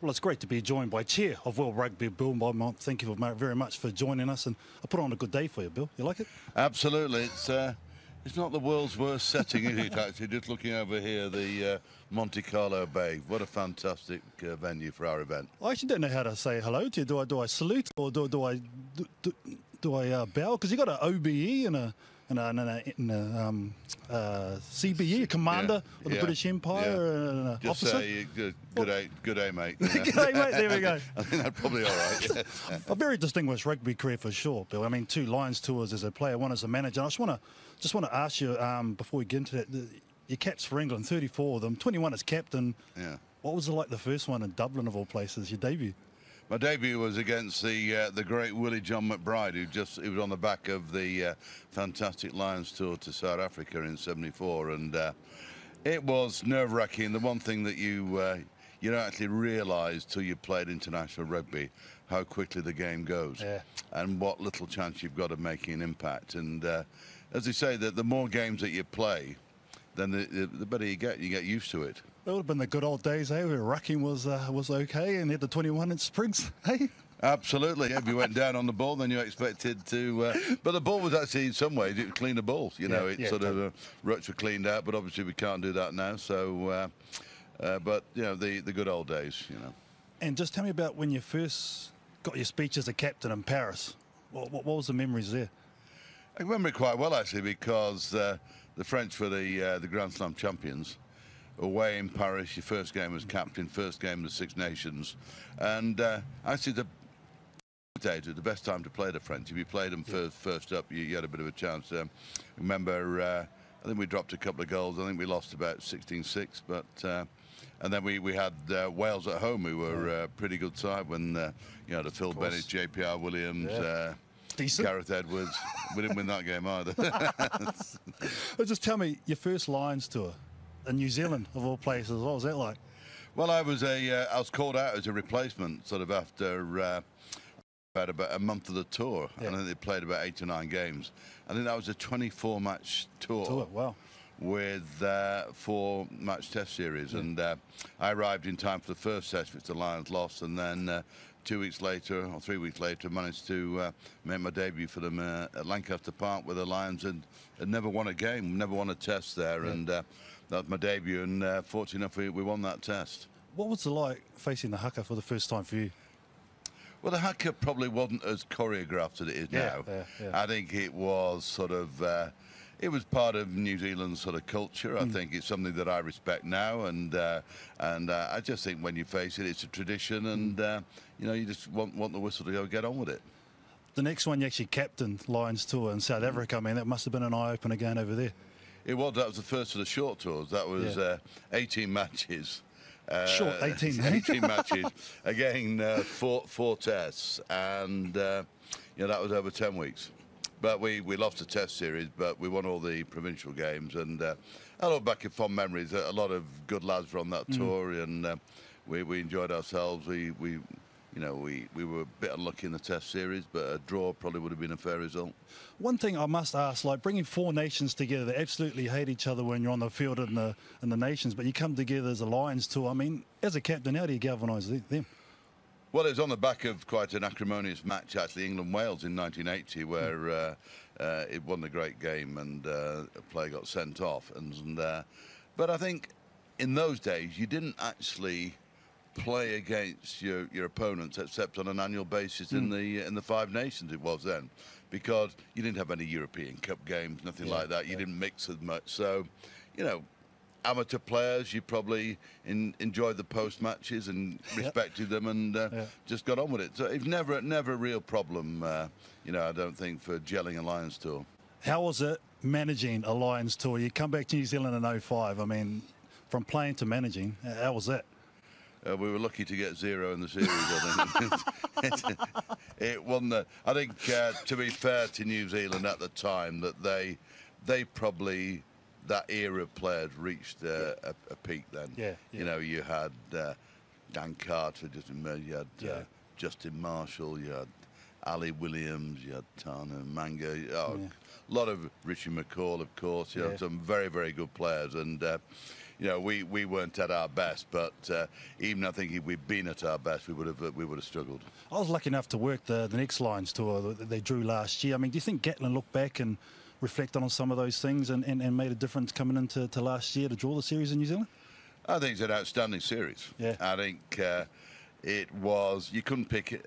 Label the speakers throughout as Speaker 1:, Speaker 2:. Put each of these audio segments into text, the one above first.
Speaker 1: Well, it's great to be joined by Chair of World Rugby, Bill Beaumont. Thank you very much for joining us, and I put on a good day for you, Bill. You like it?
Speaker 2: Absolutely. It's not the world's worst setting, is it, actually? Just looking over here, the Monte Carlo Bay. What a fantastic venue for our event.
Speaker 1: I actually don't know how to say hello to you. Do I salute or do I bow? Because you got an OBE and a CBE, a commander of the British Empire, and an
Speaker 2: Just
Speaker 1: officer.
Speaker 2: say good day, mate.
Speaker 1: Good day, mate. There we go.
Speaker 2: I think that's probably all right. Yeah.
Speaker 1: A very distinguished rugby career for sure, Bill. I mean, 2 Lions tours as a player, 1 as a manager. I just want to ask you before we get into that, your caps for England, 34 of them, 21 as captain.
Speaker 2: Yeah.
Speaker 1: What was it like the first one in Dublin of all places, your debut?
Speaker 2: My debut was against the great Willie John McBride, he was on the back of the fantastic Lions tour to South Africa in '74, and it was nerve-wracking. The one thing that you don't actually realise till you played international rugby how quickly the game goes, and what little chance you've got of making an impact. And as they say, that the more games that you play, then the better you get used to it.
Speaker 1: It would have been the good old days, eh, where rucking was okay and had the 21-inch sprigs, hey?
Speaker 2: Absolutely. If you went down on the ball, then you expected to... but the ball was actually, in some ways, it was clean the balls. You know, ruts were cleaned out, but obviously we can't do that now. So, but, you know, the good old days, you know.
Speaker 1: And just tell me about when you first got your speech as a captain in Paris. What was the memories there?
Speaker 2: I remember it quite well, actually, because the French were the Grand Slam champions. Away in Paris, your first game as captain, first game of the Six Nations, and actually the best time to play the French. If you played them first up, you had a bit of a chance. Remember, I think we dropped a couple of goals. I think we lost about 16-6, but and then we had Wales at home, who were a pretty good side when you know, the Phil Bennett, JPR Williams. Gareth Edwards. We didn't win that game either.
Speaker 1: Well, just tell me your first Lions tour in New Zealand, of all places. What was that like?
Speaker 2: Well, I was called out as a replacement sort of after about a month of the tour, and I think they played about 8 or 9 games. I think that was a 24-match tour.
Speaker 1: Wow.
Speaker 2: With 4-match test series, and I arrived in time for the first test, which the Lions lost, and then 2 weeks later or 3 weeks later managed to make my debut for them at Lancaster Park, where the Lions had never won a game, never won a test there, and that was my debut, and fortunate enough we won that test. What
Speaker 1: was it like facing the haka for the first time for you?
Speaker 2: Well, the haka probably wasn't as choreographed as it is now. I think it was sort of it was part of New Zealand's sort of culture. I think it's something that I respect now, and I just think when you face it, it's a tradition, and you know, you just want the whistle to go get on with it.
Speaker 1: The next one, you actually captained Lions tour in South Africa. I mean, that must have been an eye-opener again over there.
Speaker 2: It was. That was the first of the short tours. That was 18 matches.
Speaker 1: Short 18,
Speaker 2: 18 matches. Again, four tests, and you know, that was over 10 weeks. But we lost the test series, but we won all the provincial games, and I look back at fond memories. A lot of good lads were on that tour, and we enjoyed ourselves. We were a bit unlucky in the test series, but a draw probably would have been a fair result.
Speaker 1: One thing I must ask, like bringing 4 nations together, they absolutely hate each other when you're on the field in the nations, but you come together as a Lions tour. I mean, as a captain, how do you galvanise them?
Speaker 2: Well, it was on the back of quite an acrimonious match, actually, England-Wales in 1980, where it wasn't a great game, and a player got sent off. But I think in those days, you didn't actually play against your opponents except on an annual basis in the 5 nations it was then, because you didn't have any European Cup games, nothing like that. You didn't mix as much. So, you know, amateur players, you probably enjoyed the post matches and respected them, and just got on with it. So it's never a real problem, you know, I don't think, for gelling a Lions tour.
Speaker 1: How was it managing a Lions tour? You come back to New Zealand in 05. I mean, from playing to managing, how was that?
Speaker 2: We were lucky to get 0 in the series, I think. It wasn't. I think, to be fair to New Zealand at the time, that they probably, that era of players reached a peak then. You know, you had Dan Carter just emerged, you had Justin Marshall, you had Ali Williams, you had Tana Manga, a lot of Richie McCall, of course. You had some very, very good players, and we weren't at our best, but even I think if we'd been at our best, we would have struggled.
Speaker 1: I was lucky enough to work the next Lions tour that they drew last year. I mean, do you think Gatlin looked back and reflected on some of those things and made a difference coming into last year to draw the series in New Zealand?
Speaker 2: I think it's an outstanding series.
Speaker 1: Yeah.
Speaker 2: I think it was. You couldn't pick it.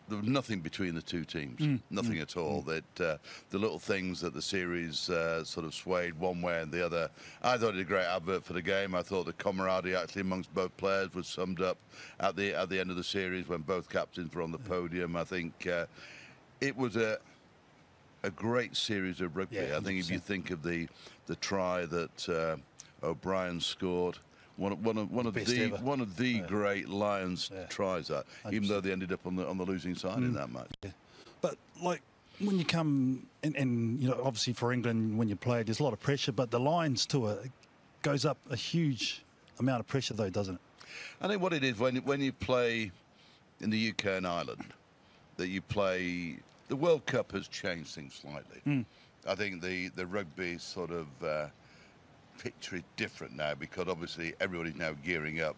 Speaker 2: There was nothing between the two teams, nothing at all. That the little things that the series sort of swayed one way and the other. I thought it was a great advert for the game. I thought the camaraderie actually amongst both players was summed up at the end of the series when both captains were on the podium. I think it was a great series of rugby.
Speaker 1: Yeah,
Speaker 2: I think if you think of the try that O'Brien scored. One of the great Lions tries, even though they ended up on the losing side in that match.
Speaker 1: Yeah. But like when you come and obviously for England when you play, there's a lot of pressure. But the Lions tour goes up a huge amount of pressure, though, doesn't it?
Speaker 2: I think what it is when you play in the UK and Ireland, that you play. The World Cup has changed things slightly. I think the rugby sort of. Picture is different now because obviously everybody's now gearing up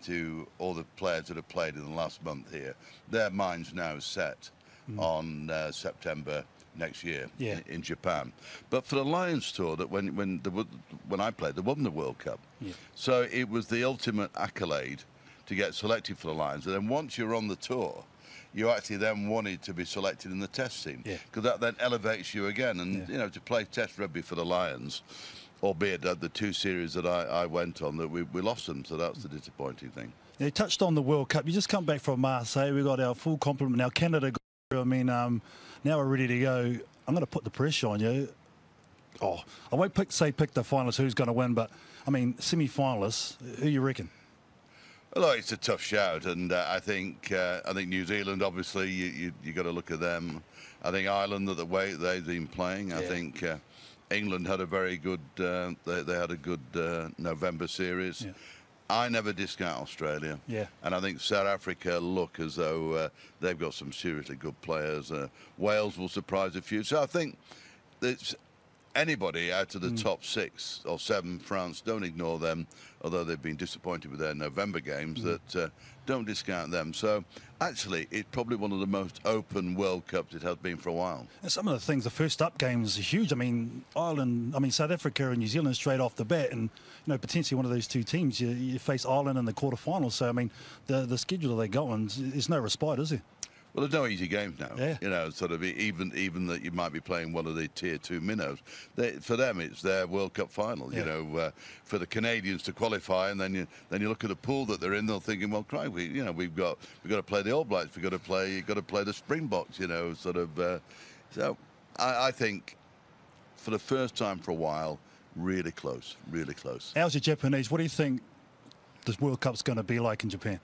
Speaker 2: to all the players that have played in the last month here. Their minds now set on September next year in Japan. But for the Lions tour, that when I played, there wasn't a World Cup, so it was the ultimate accolade to get selected for the Lions. And then once you're on the tour, you actually then wanted to be selected in the Test team because that then elevates you again. And to play Test rugby for the Lions. Albeit that the two series that I went on, that we lost them, so that's the disappointing thing. You
Speaker 1: touched on the World Cup. You just come back from Marseille. We got our full complement. Now Canada, I mean, now we're ready to go. I'm going to put the pressure on you. Oh, I won't pick the finalists who's going to win, but I mean semi-finalists. Who you reckon?
Speaker 2: Well, it's a tough shout, and I think New Zealand. Obviously, you got to look at them. I think Ireland, the way they've been playing. I think. England had a very good. They had a good November series. I never discount Australia. And I think South Africa look as though they've got some seriously good players. Wales will surprise a few. So I think it's anybody out of the top 6 or 7. France, don't ignore them. Although they've been disappointed with their November games, that don't discount them. So actually, it's probably one of the most open World Cups it has been for a while. And
Speaker 1: some of the things, the first up games are huge. I mean, South Africa and New Zealand straight off the bat, and potentially one of those two teams, you face Ireland in the quarterfinals. So I mean, the schedule they got on, there's no respite, is there?
Speaker 2: Well, there's no easy games now. Sort of even that you might be playing one of the tier 2 minnows. For them, it's their World Cup final. For the Canadians to qualify, and then you look at the pool that they're in. They're thinking, well, cry, we've got to play the All Blacks. We've got to play the Springboks. So I think for the first time for a while, really close, really close.
Speaker 1: How's your Japanese? What do you think this World Cup's going to be like in Japan?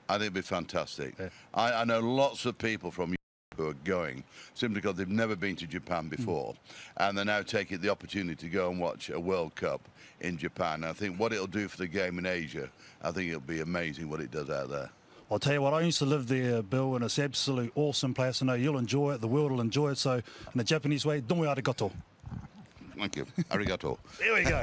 Speaker 2: I think it'd be fantastic. I know lots of people from Europe who are going simply because they've never been to Japan before, and they're now taking the opportunity to go and watch a World Cup in Japan. I think what it'll do for the game in Asia, I think it'll be amazing what it does out there.
Speaker 1: I'll tell you what, I used to live there, Bill, and it's absolute awesome place. I know you'll enjoy it, the world will enjoy it. So in the Japanese way, domo arigato.
Speaker 2: Thank you. Arigato.
Speaker 1: There we go.